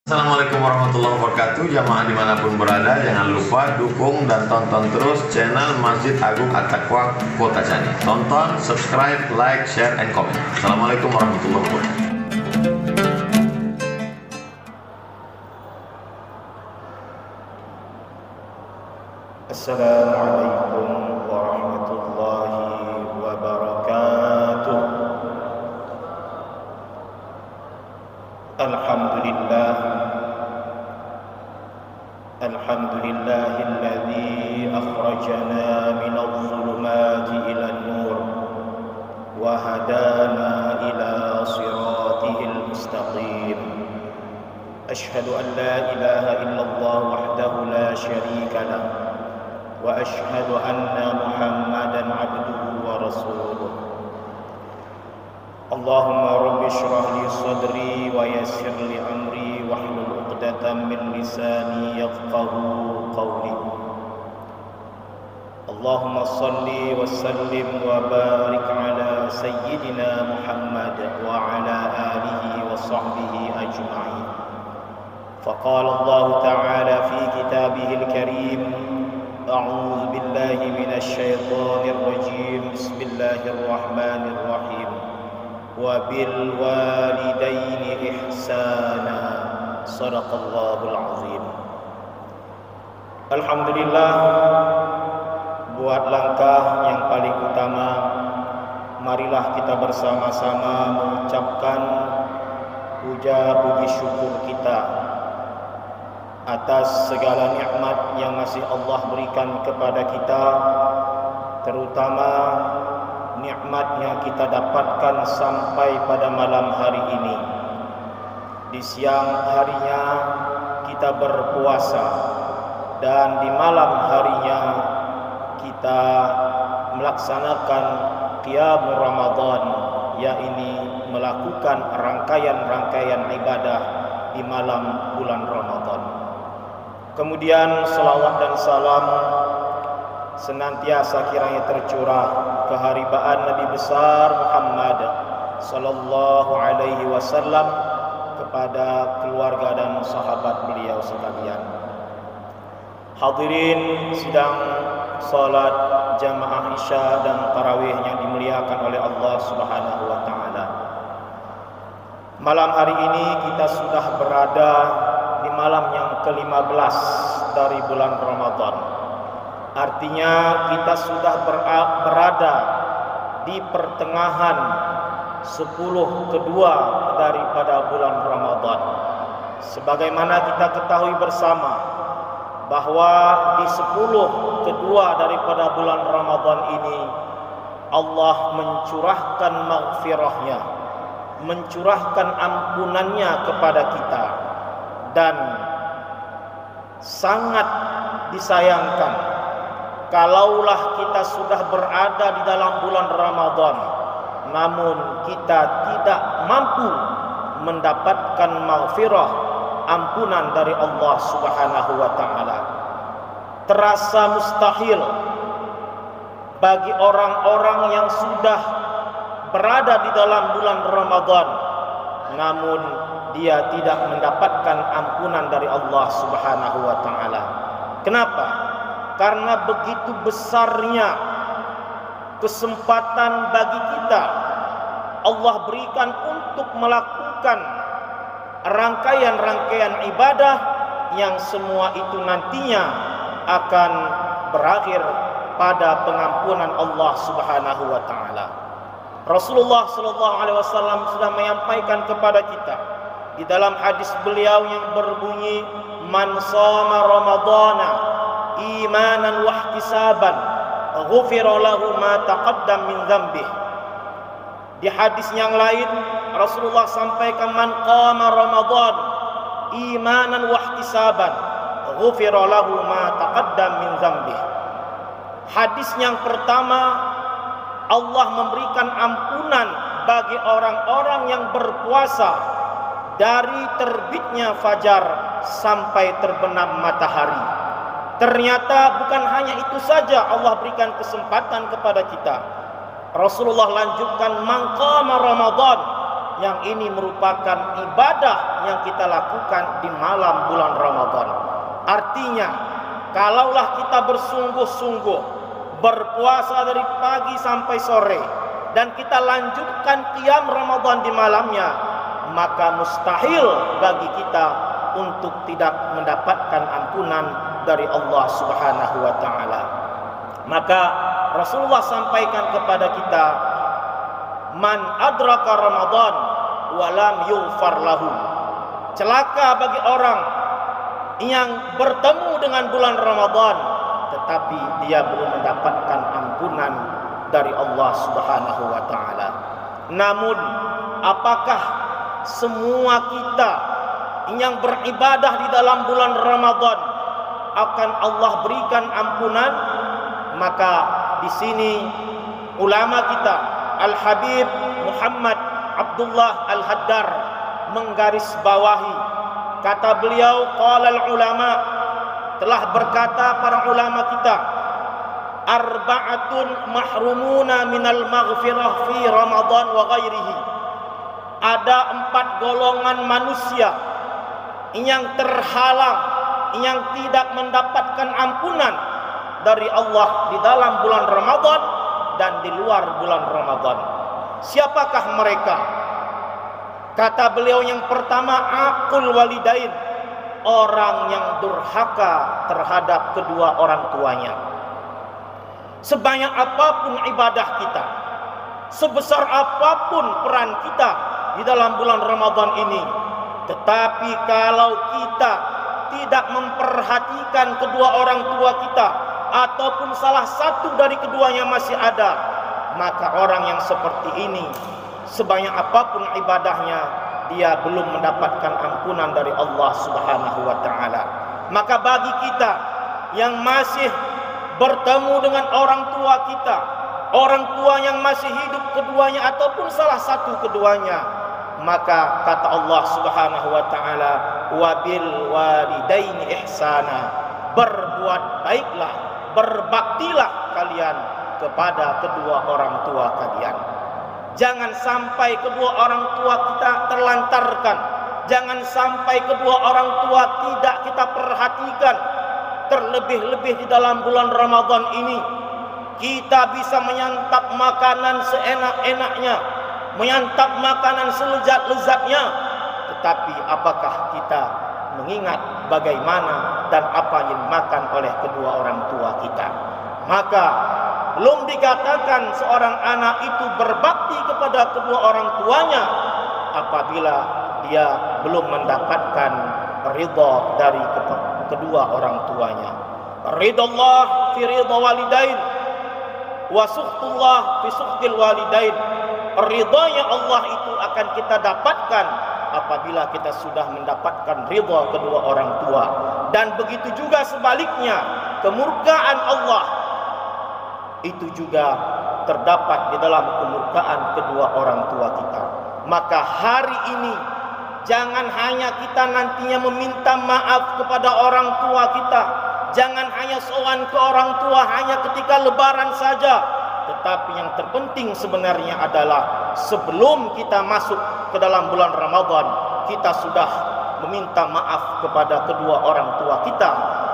Assalamualaikum warahmatullahi wabarakatuh. Jamaah dimanapun berada, jangan lupa dukung dan tonton terus channel Masjid Agung At-Taqwa Kota Cani. Tonton, subscribe, like, share, and comment. Assalamualaikum warahmatullahi wabarakatuh. Assalamualaikum warahmatullahi wabarakatuh. Alhamdulillah, alhamdulillahilladzi akhrajana minadh dhulumati ilan nur wa hadana ila siratihil mustaqim. Ashhadu an la ilaha illallah wahdahu la syarika lah wa ashhadu anna Muhammadan abduhu wa rasuluh. Allahumma rabbi shrah li sadri wa yassir li amri wahlul 'uqdatam min lisani yafqahu qawli. Allahumma shalli wa sallim wa barik ala sayyidina Muhammad wa ala alihi wa sahbihi ajma'in. Faqala Allah ta'ala fi kitabihil karim, a'udzu billahi minasy syaithanir rajim. Bismillahirrahmanirrahim. Wa bil walidaini ihsana. Shadaqallahul azim. Alhamdulillah, buat langkah yang paling utama, marilah kita bersama-sama mengucapkan puja puji syukur kita atas segala nikmat yang masih Allah berikan kepada kita, terutama nikmat yang kita dapatkan sampai pada malam hari ini. Di siang harinya kita berpuasa, dan di malam harinya kita melaksanakan qiyam Ramadan, yaitu melakukan rangkaian-rangkaian ibadah di malam bulan Ramadan. Kemudian salawat dan salam senantiasa kiranya tercurah keharibaan Nabi besar Muhammad sallallahu alaihi wasallam kepada keluarga dan sahabat beliau sekalian. Hadirin sidang salat jamaah Isya dan tarawih yang dimuliakan oleh Allah Subhanahu wa taala. Malam hari ini kita sudah berada di malam yang ke-15 dari bulan Ramadan. Artinya kita sudah berada di pertengahan 10 kedua daripada bulan Ramadan. Sebagaimana kita ketahui bersama bahwa di 10 kedua daripada bulan Ramadan ini Allah mencurahkan maghfirahnya, mencurahkan ampunannya kepada kita, dan sangat disayangkan kalaulah kita sudah berada di dalam bulan Ramadan namun kita tidak mampu mendapatkan maghfirah, ampunan dari Allah Subhanahu wa taala. Terasa mustahil bagi orang-orang yang sudah berada di dalam bulan Ramadan namun dia tidak mendapatkan ampunan dari Allah Subhanahu wa taala. Kenapa? Karena begitu besarnya kesempatan bagi kita Allah berikan untuk melakukan rangkaian-rangkaian ibadah yang semua itu nantinya akan berakhir pada pengampunan Allah Subhanahu wa taala. Rasulullah sallallahu alaihi wasallam sudah menyampaikan kepada kita di dalam hadis beliau yang berbunyi, man shoma ramadhana imanan wa ihtisaban ghufira lahu ma taqaddam min dzambihi. Di hadis yang lain Rasulullah sampaikan, man qama ramadhan imanan wa ihtisaban ghufira lahu ma taqaddam min dzambihi. Hadis yang pertama, Allah memberikan ampunan bagi orang-orang yang berpuasa dari terbitnya fajar sampai terbenam matahari. Ternyata bukan hanya itu saja Allah berikan kesempatan kepada kita. Rasulullah lanjutkan, man qama Ramadan, yang ini merupakan ibadah yang kita lakukan di malam bulan Ramadan. Artinya, kalaulah kita bersungguh-sungguh berpuasa dari pagi sampai sore dan kita lanjutkan qiyam Ramadan di malamnya, maka mustahil bagi kita untuk tidak mendapatkan ampunan dari Allah Subhanahu wa taala. Maka Rasulullah sampaikan kepada kita, man adraka Ramadan wa lam yughfar lahu. Celaka bagi orang yang bertemu dengan bulan Ramadan tetapi dia belum mendapatkan ampunan dari Allah Subhanahu wa taala. Namun, apakah semua kita yang beribadah di dalam bulan Ramadan akan Allah berikan ampunan? Maka di sini ulama kita Al-Habib Muhammad Abdullah Al-Haddar menggarisbawahi, kata beliau, qala al-ulama, telah berkata para ulama kita, arba'atun mahrumuna minal maghfirah fi Ramadan wa ghairihi. Ada 4 golongan manusia yang terhalang, yang tidak mendapatkan ampunan dari Allah di dalam bulan Ramadan dan di luar bulan Ramadan. Siapakah mereka? Kata beliau, yang pertama, aqul walidain, orang yang durhaka terhadap kedua orang tuanya. Sebanyak apapun ibadah kita, sebesar apapun peran kita di dalam bulan Ramadan ini, tetapi kalau kita tidak memperhatikan kedua orang tua kita ataupun salah satu dari keduanya masih ada, maka orang yang seperti ini sebanyak apapun ibadahnya, dia belum mendapatkan ampunan dari Allah Subhanahu wa taala. Maka bagi kita yang masih bertemu dengan orang tua kita, orang tua yang masih hidup keduanya ataupun salah satu keduanya, maka kata Allah Subhanahu wa taala, wabil walidaini ihsana, berbuat baiklah, berbaktilah kalian kepada kedua orang tua kalian. Jangan sampai kedua orang tua kita terlantarkan, jangan sampai kedua orang tua tidak kita perhatikan. Terlebih-lebih di dalam bulan Ramadan ini, kita bisa menyantap makanan seenak-enaknya, menyantap makanan selezat-lezatnya, tetapi apakah kita mengingat bagaimana dan apa yang dimakan oleh kedua orang tua kita? Maka belum dikatakan seorang anak itu berbakti kepada kedua orang tuanya apabila dia belum mendapatkan ridha dari kedua orang tuanya. Ridallah fi ridha walidain wa sukhtullah fi sukhtil walidain. Ridhanya Allah itu akan kita dapatkan apabila kita sudah mendapatkan ridha kedua orang tua. Dan begitu juga sebaliknya, kemurkaan Allah itu juga terdapat di dalam kemurkaan kedua orang tua kita. Maka hari ini jangan hanya kita nantinya meminta maaf kepada orang tua kita, jangan hanya sowan ke orang tua hanya ketika lebaran saja, tetapi yang terpenting sebenarnya adalah sebelum kita masuk ke dalam bulan Ramadan, kita sudah meminta maaf kepada kedua orang tua kita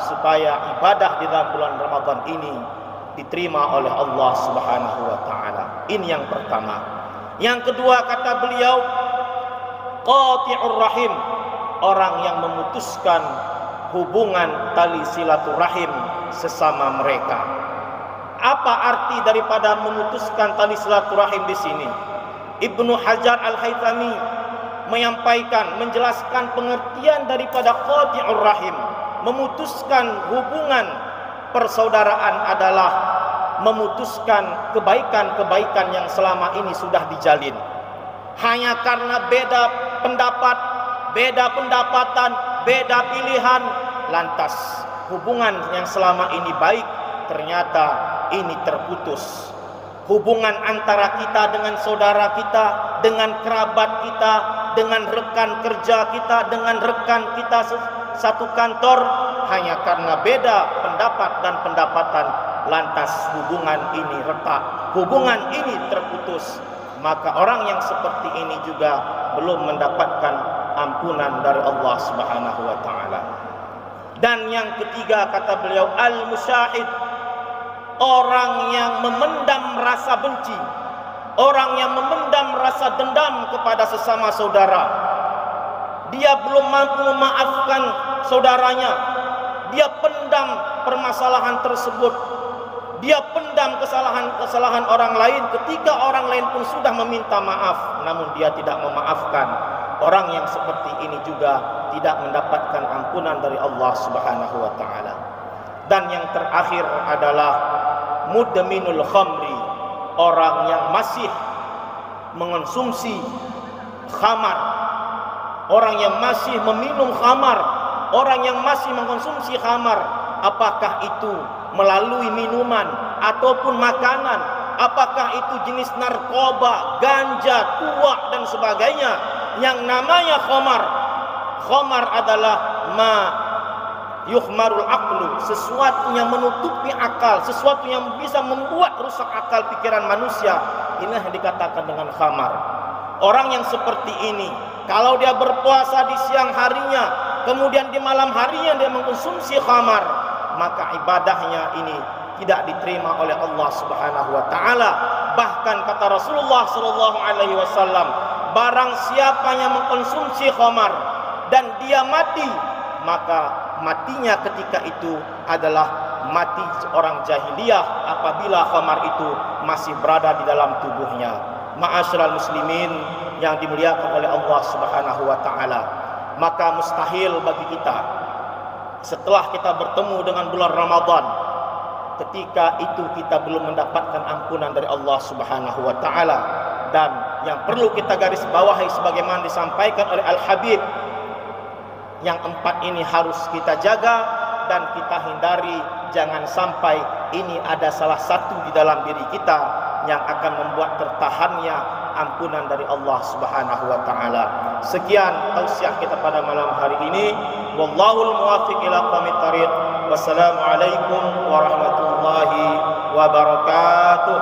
supaya ibadah di dalam bulan Ramadan ini diterima oleh Allah Subhanahu wa taala. Ini yang pertama. Yang kedua, kata beliau, qati'ur rahim, orang yang memutuskan hubungan tali silaturahim sesama mereka. Apa arti daripada memutuskan tali silaturahim di sini? Ibnu Hajar Al-Haythami menyampaikan, menjelaskan pengertian daripada qati'ur rahim. Memutuskan hubungan persaudaraan adalah memutuskan kebaikan-kebaikan yang selama ini sudah dijalin. Hanya karena beda pendapat, beda pendapatan, beda pilihan, lantas hubungan yang selama ini baik ternyata ini terputus. Hubungan antara kita dengan saudara kita, dengan kerabat kita, dengan rekan kerja kita, dengan rekan kita satu kantor, hanya karena beda pendapat dan pendapatan, lantas hubungan ini retak, hubungan ini terputus. Maka orang yang seperti ini juga belum mendapatkan ampunan dari Allah Subhanahu wa taala. Dan yang ketiga kata beliau, al-musyahid, orang yang memendam rasa benci, orang yang memendam rasa dendam kepada sesama saudara. Dia belum mampu memaafkan saudaranya, dia pendam permasalahan tersebut, dia pendam kesalahan orang lain ketika orang lain pun sudah meminta maaf, namun dia tidak memaafkan. Orang yang seperti ini juga tidak mendapatkan ampunan dari Allah Subhanahu wa taala. Dan yang terakhir adalah mudminul khamri, orang yang masih mengonsumsi khamar, orang yang masih meminum khamar, orang yang masih mengkonsumsi khamar, apakah itu melalui minuman ataupun makanan, apakah itu jenis narkoba, ganja, tuak dan sebagainya. Yang namanya khamar adalah ma yukhmarul aqlu, sesuatu yang menutupi akal, sesuatu yang bisa membuat rusak akal pikiran manusia. Inilah yang dikatakan dengan khamar. Orang yang seperti ini, kalau dia berpuasa di siang harinya, kemudian di malam harinya dia mengkonsumsi khamar, maka ibadahnya ini tidak diterima oleh Allah Subhanahu wa taala. Bahkan kata Rasulullah sallallahu alaihi wasallam, barang siapa yang mengkonsumsi khamar dan dia mati, maka matinya ketika itu adalah mati orang jahiliyah apabila khamar itu masih berada di dalam tubuhnya. Ma'asyiral muslimin yang dimuliakan oleh Allah Subhanahu wa taala, maka mustahil bagi kita setelah kita bertemu dengan bulan Ramadan, ketika itu kita belum mendapatkan ampunan dari Allah Subhanahu wa taala. Dan yang perlu kita garis bawahi sebagaimana disampaikan oleh Al-Habib, yang 4 ini harus kita jaga dan kita hindari, jangan sampai ini ada salah satu di dalam diri kita yang akan membuat tertahannya ampunan dari Allah Subhanahu wa taala. Sekian tausiah kita pada malam hari ini. Wallahul muwaffiq ila aqwamit thariq. Wassalamualaikum warahmatullahi wabarakatuh.